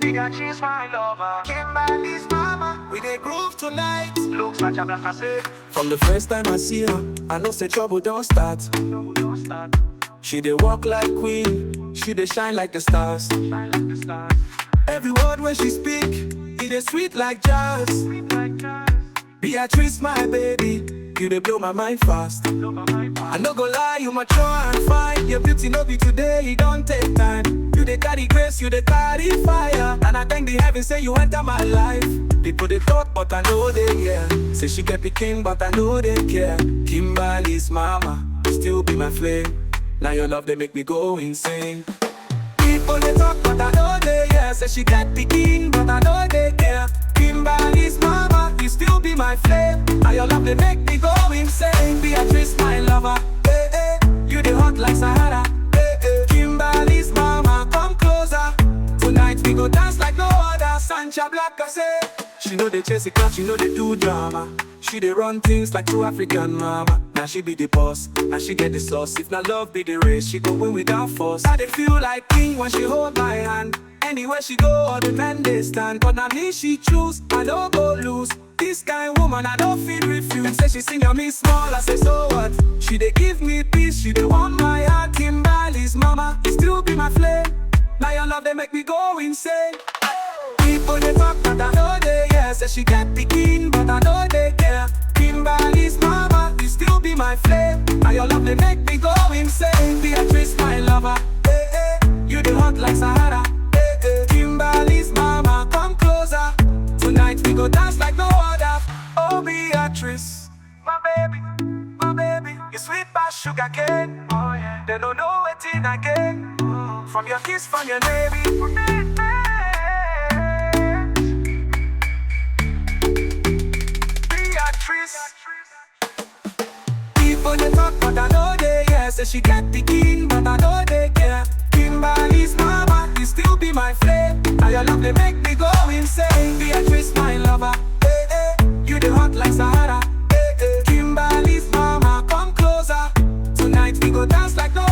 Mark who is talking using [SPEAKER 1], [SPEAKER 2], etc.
[SPEAKER 1] She's my lover. Kimberly's mama. We dey groove tonight. Looks like Sancha Blacka.
[SPEAKER 2] From the first time I see her, I know say trouble don't start. She dey walk like queen, she dey shine like the stars. Every word when she speak, it is sweet like jazz. Beatrice, my baby, you dey blow my mind fast. I no go lie, you mature and fine. Your beauty no be today, it don't take time. You dey carry grace, you dey carry fire. And I thank the heavens say you enter my life. People they talk, but I know they hear. Say she get pikin, but I know they care. Kimberly's mama, still be my flame. Now your love they make me go insane. People they talk, but I know they hear. Say she get pikin, but I know they care. Kimberly's mama, you still be my flame. Now your love they make me go insane. Beatrice, my lover, hey, hey. You the hot like Sahara, hey, hey. Kimberly's mama, come closer. Tonight we go dance like no other. Sancha Blacka say she know they chase it, she know they do drama. She they run things like true African mama. Now she be the boss, now she get the sauce. If not love be the race, she go win without force. I they feel like king when she hold my hand. Anywhere she go, all the men they stand. But now me she choose, I don't go lose. This kind woman, I don't feel refuse. Them say she sing on me small, I say so what? She they give me peace, she they want my heart. Kimberly's mama, you still be my flame. Now your love they make me go insane. People they talk, but I know they hear. Say she get pikin, but I know they care. Kimberly's mama, you still be my flame. Now your love they make me go insane. Beatrice, my lover, hey, hey. You the hot like Sahara, hey, hey. Kimberly's mama, come closer. Tonight we go dance like no other. Oh Beatrice, my baby, you sweet past sugar cane. Oh yeah, they don't know it in again. From your kiss, from your baby. People they talk, but I know they hear. Say she get pikin, but I know they care. Kimberly's mama, you still be my flame. Now your love they make me go insane. Beatrice, my lover, hey, hey. You the hot like Sahara, hey, hey. Kimberly's mama, come closer. Tonight we go dance like no